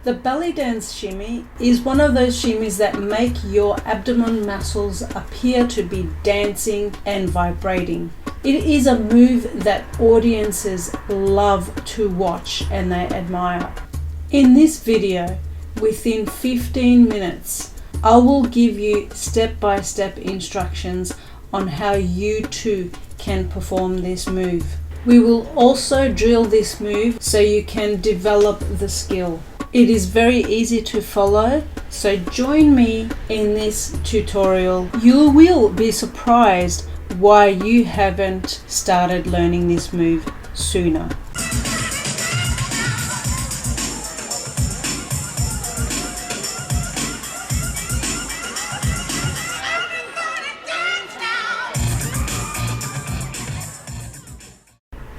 The belly dance shimmy is one of those shimmies that make your abdomen muscles appear to be dancing and vibrating. It is a move that audiences love to watch and they admire. In this video, within 15 minutes, I will give you step-by-step instructions on how you too can perform this move. We will also drill this move so you can develop the skill. It is very easy to follow, so join me in this tutorial. You will be surprised why you haven't started learning this move sooner.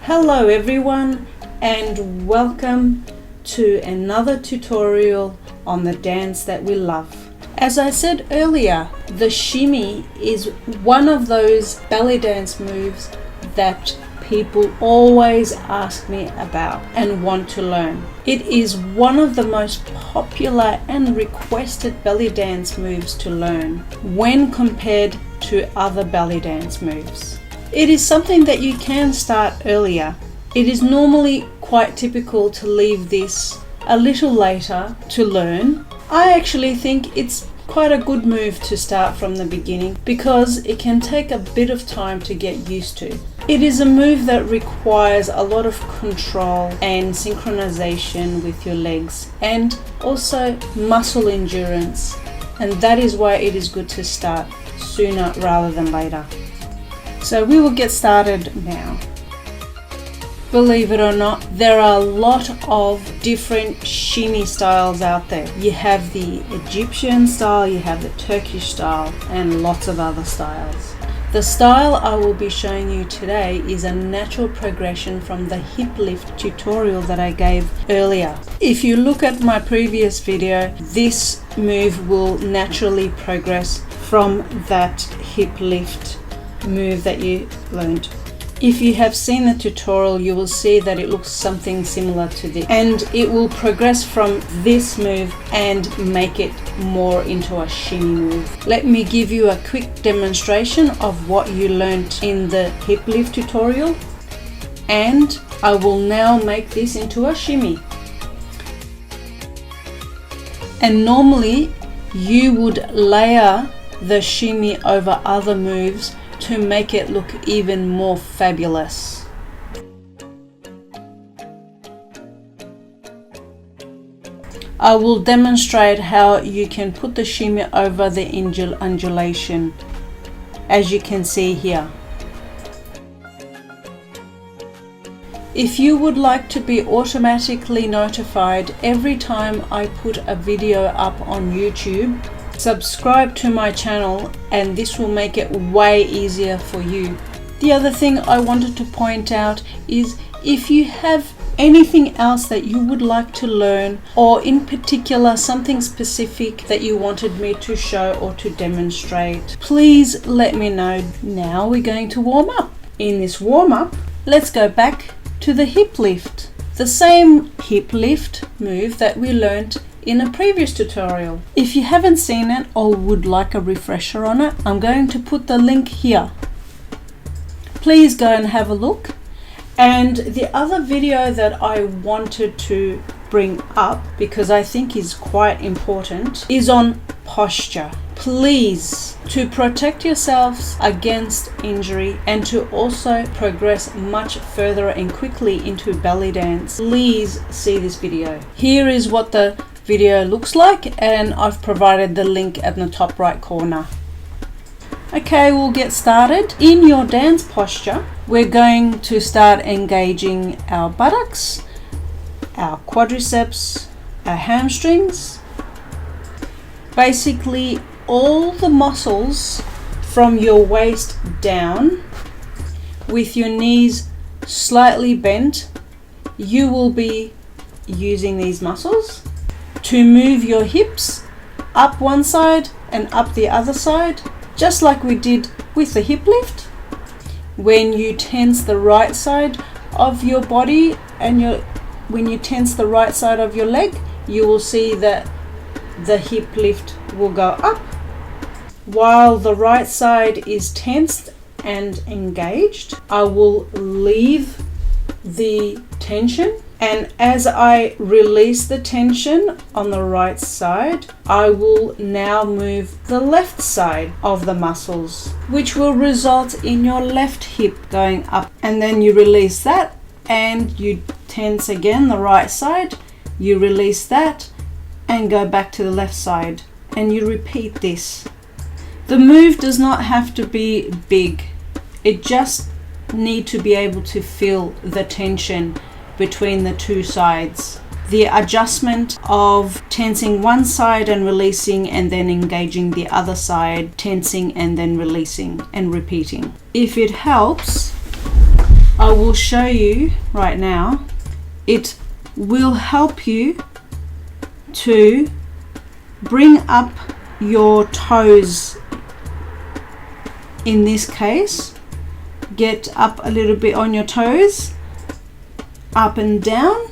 Hello everyone, and welcome to another tutorial on the dance that we love. As I said earlier, the shimmy is one of those belly dance moves that people always ask me about and want to learn. It is one of the most popular and requested belly dance moves to learn when compared to other belly dance moves. It is something that you can start earlier. It is normally quite typical to leave this a little later to learn. I actually think it's quite a good move to start from the beginning because it can take a bit of time to get used to. It is a move that requires a lot of control and synchronization with your legs and also muscle endurance, and that is why it is good to start sooner rather than later. So we will get started now. Believe it or not, there are a lot of different shimmy styles out there. You have the Egyptian style, you have the Turkish style, and lots of other styles. The style I will be showing you today is a natural progression from the hip lift tutorial that I gave earlier. If you look at my previous video, this move will naturally progress from that hip lift move that you learned. If you have seen the tutorial, you will see that it looks something similar to this, and it will progress from this move and make it more into a shimmy move. Let me give you a quick demonstration of what you learned in the hip lift tutorial, and I will now make this into a shimmy. And normally you would layer the shimmy over other moves to make it look even more fabulous. I will demonstrate how you can put the shimmy over the undulation, as you can see here. If you would like to be automatically notified every time I put a video up on YouTube, subscribe to my channel and this will make it way easier for you. The other thing I wanted to point out is if you have anything else that you would like to learn, or in particular something specific that you wanted me to show or to demonstrate, please let me know. Now we're going to warm up. In this warm up, let's go back to the hip lift. The same hip lift move that we learned in a previous tutorial. If you haven't seen it or would like a refresher on it, I'm going to put the link here. Please go and have a look. And the other video that I wanted to bring up, because I think is quite important, is on posture. Please, to protect yourselves against injury and to also progress much further and quickly into belly dance, please see this video. Here is what the video looks like, and I've provided the link at the top right corner. Okay, we'll get started. In your dance posture, we're going to start engaging our buttocks, our quadriceps, our hamstrings, basically all the muscles from your waist down. With your knees slightly bent, you will be using these muscles to move your hips up one side and up the other side, just like we did with the hip lift. When you tense the right side of your body and when you tense the right side of your leg, you will see that the hip lift will go up while the right side is tensed and engaged. I will leave the tension, and as I release the tension on the right side, I will now move the left side of the muscles, which will result in your left hip going up. And then you release that and you tense again the right side, you release that and go back to the left side, and you repeat this. The move does not have to be big. It just need to be able to feel the tension between the two sides. The adjustment of tensing one side and releasing, and then engaging the other side, tensing and then releasing and repeating. If it helps, I will show you right now. It will help you to bring up your toes. In this case, get up a little bit on your toes, up and down.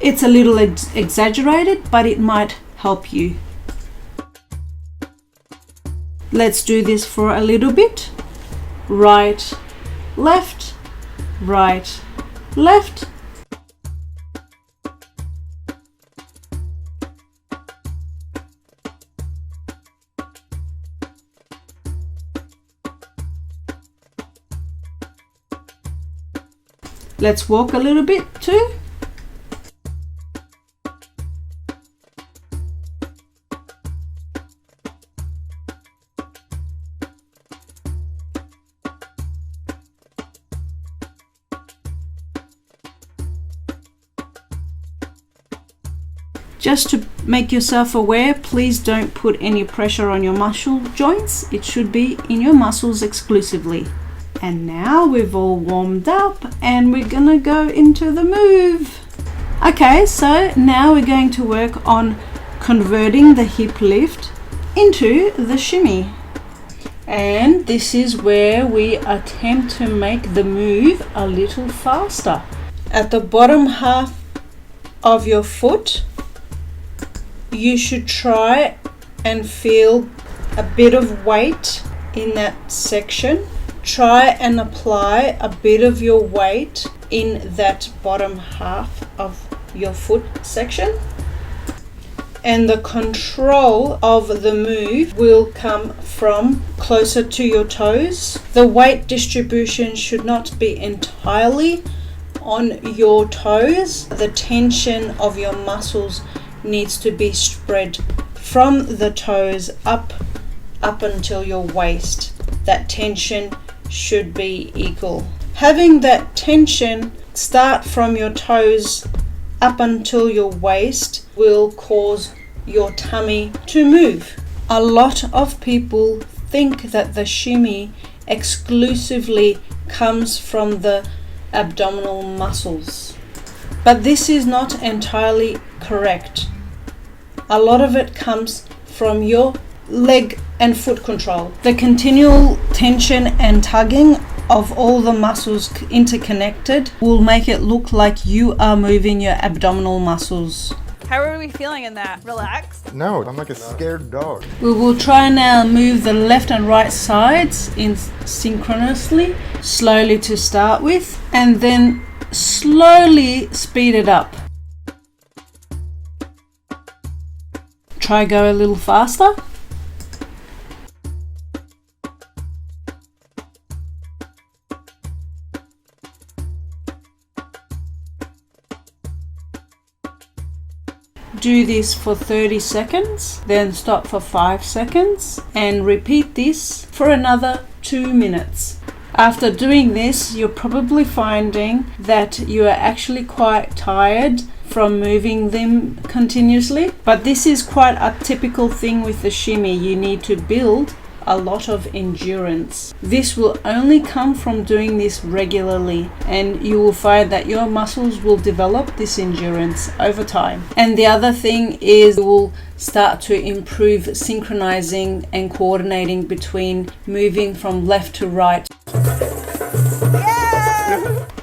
It's a little exaggerated, but it might help you. Let's do this for a little bit. Right, left, right, left. Let's walk a little bit too. Just to make yourself aware, please don't put any pressure on your muscle joints. It should be in your muscles exclusively. And now we've all warmed up and we're gonna go into the move. Okay, so now we're going to work on converting the hip lift into the shimmy. And this is where we attempt to make the move a little faster. At the bottom half of your foot, you should try and feel a bit of weight in that section. Try and apply a bit of your weight in that bottom half of your foot section. And the control of the move will come from closer to your toes. The weight distribution should not be entirely on your toes. The tension of your muscles needs to be spread from the toes up until your waist. That tension should be equal. Having that tension start from your toes up until your waist will cause your tummy to move. A lot of people think that the shimmy exclusively comes from the abdominal muscles, but this is not entirely correct. A lot of it comes from your leg and foot control. The continual tension and tugging of all the muscles interconnected will make it look like you are moving your abdominal muscles. How are we feeling in that? Relaxed? No, I'm like a scared dog. We will try now move the left and right sides in synchronously, slowly to start with, and then slowly speed it up. Try go a little faster. Do this for 30 seconds, then stop for 5 seconds, and repeat this for another 2 minutes. After doing this, you're probably finding that you are actually quite tired from moving them continuously, but this is quite a typical thing with the shimmy. You need to build a lot of endurance. This will only come from doing this regularly, and you will find that your muscles will develop this endurance over time. And the other thing is you will start to improve synchronizing and coordinating between moving from left to right.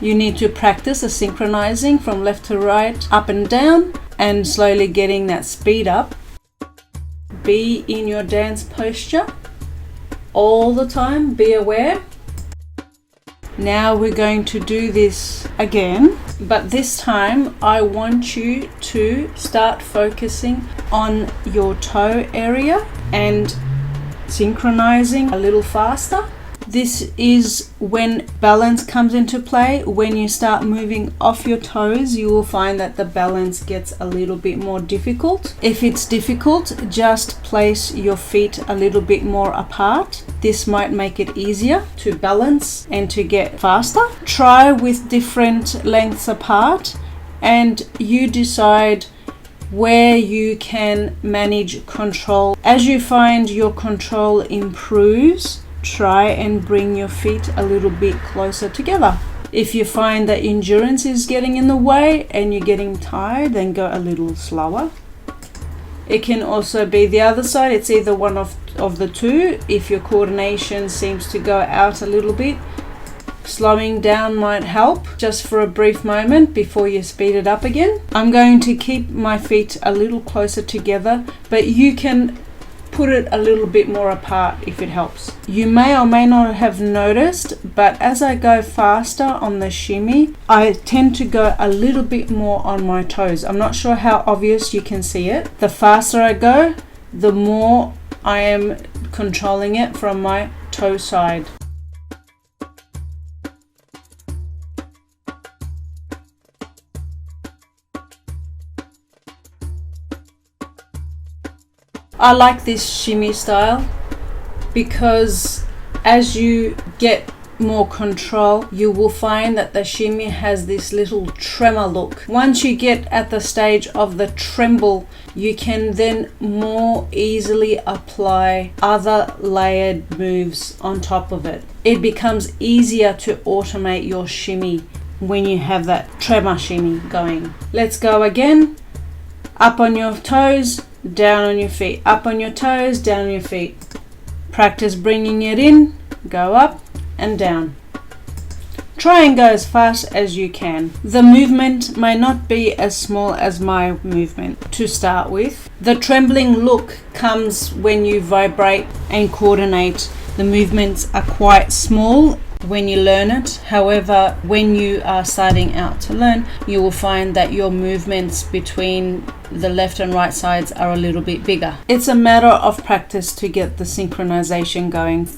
You need to practice a synchronizing from left to right, up and down, and slowly getting that speed up. Be in your dance posture all the time, be aware. Now we're going to do this again, but this time I want you to start focusing on your toe area and synchronizing a little faster. This is when balance comes into play. When you start moving off your toes, you will find that the balance gets a little bit more difficult. If it's difficult, just place your feet a little bit more apart. This might make it easier to balance and to get faster. Try with different lengths apart, and you decide where you can manage control. As you find your control improves, try and bring your feet a little bit closer together. If you find that endurance is getting in the way and you're getting tired, then go a little slower. It can also be the other side. It's either one of the two. If your coordination seems to go out a little bit, slowing down might help just for a brief moment before you speed it up again. I'm going to keep my feet a little closer together, but you can put it a little bit more apart if it helps. You may or may not have noticed, but as I go faster on the shimmy, I tend to go a little bit more on my toes. I'm not sure how obvious you can see it. The faster I go, the more I am controlling it from my toe side. I like this shimmy style because as you get more control, you will find that the shimmy has this little tremor look. Once you get at the stage of the tremble, you can then more easily apply other layered moves on top of it. It becomes easier to automate your shimmy when you have that tremor shimmy going. Let's go again. Up on your toes, down on your feet. Up on your toes, down on your feet. Practice bringing it in, go up and down. Try and go as fast as you can. The movement may not be as small as my movement to start with. The trembling look comes when you vibrate and coordinate. The movements are quite small when you learn it. However, when you are starting out to learn, you will find that your movements between the left and right sides are a little bit bigger. It's a matter of practice to get the synchronization going.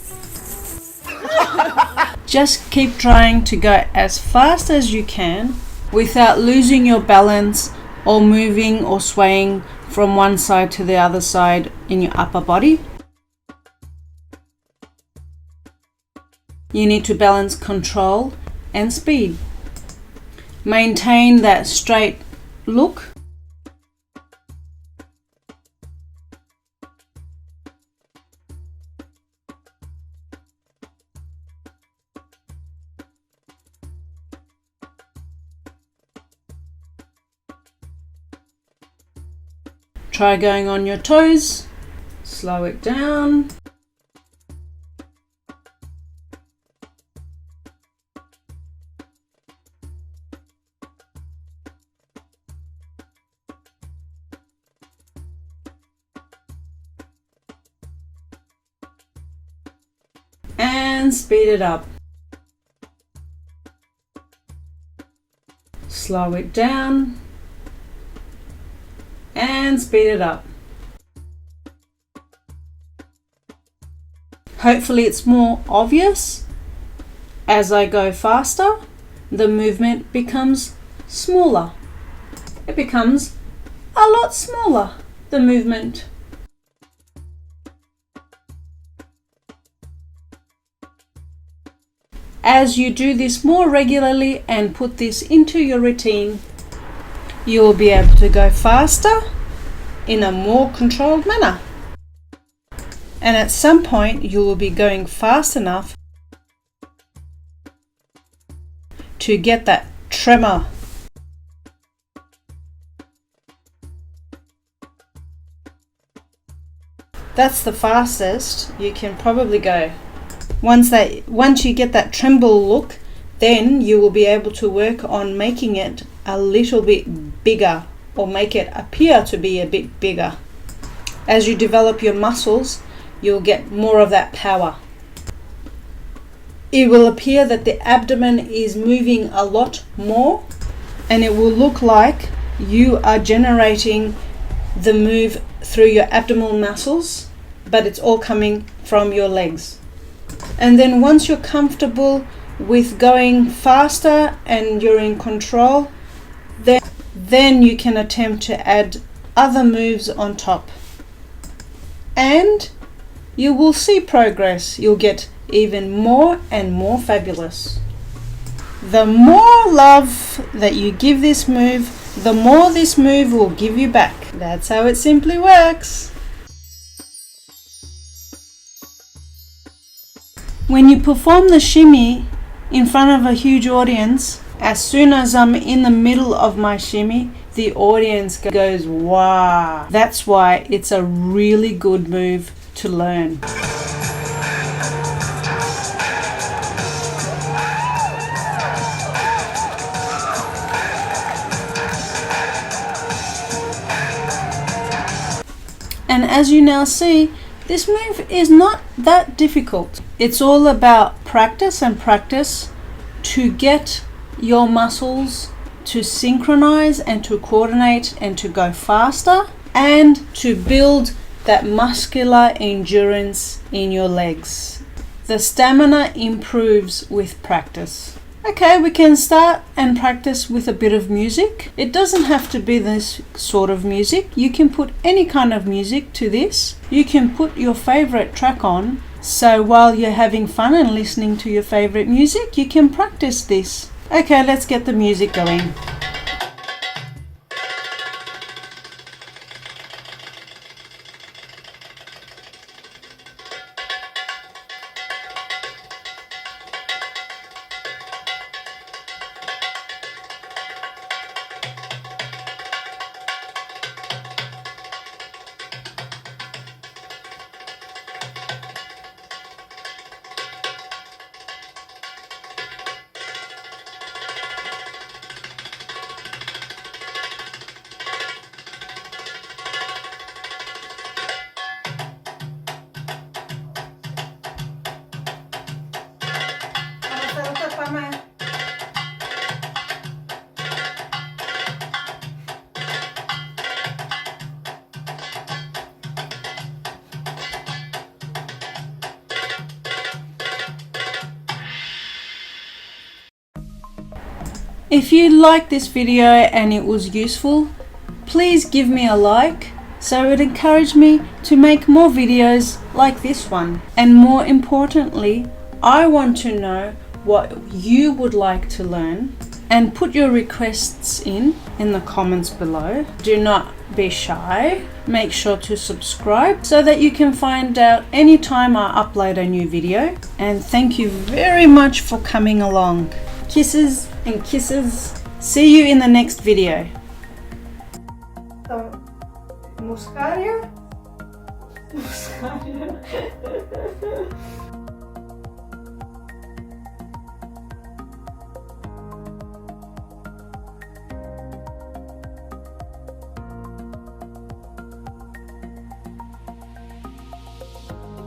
Just keep trying to go as fast as you can without losing your balance or moving or swaying from one side to the other side in your upper body. You need to balance control and speed. Maintain that straight look. Try going on your toes. Slow it down. And speed it up. Slow it down and speed it up. Hopefully it's more obvious. As I go faster, the movement becomes smaller. It becomes a lot smaller, the movement. As you do this more regularly and put this into your routine, you will be able to go faster in a more controlled manner. And at some point, you will be going fast enough to get that tremor. That's the fastest you can probably go. Once you get that tremble look, then you will be able to work on making it a little bit bigger or make it appear to be a bit bigger. As you develop your muscles, you'll get more of that power. It will appear that the abdomen is moving a lot more, and it will look like you are generating the move through your abdominal muscles, but it's all coming from your legs. And then once you're comfortable with going faster and you're in control, then you can attempt to add other moves on top. And you will see progress. You'll get even more and more fabulous. The more love that you give this move, the more this move will give you back. That's how it simply works. When you perform the shimmy in front of a huge audience, as soon as I'm in the middle of my shimmy, the audience goes, wow. That's why it's a really good move to learn. And as you now see, this move is not that difficult. It's all about practice and practice to get your muscles to synchronize and to coordinate and to go faster and to build that muscular endurance in your legs. The stamina improves with practice. Okay, we can start and practice with a bit of music. It doesn't have to be this sort of music. You can put any kind of music to this. You can put your favorite track on. So while you're having fun and listening to your favorite music, you can practice this. Okay, let's get the music going. If you liked this video and it was useful, please give me a like so it encouraged me to make more videos like this one. And more importantly, I want to know what you would like to learn, and put your requests in the comments below. Do not be shy. Make sure to subscribe so that you can find out anytime I upload a new video. And thank you very much for coming along. Kisses and kisses. See you in the next video. Muscaria? Muscaria.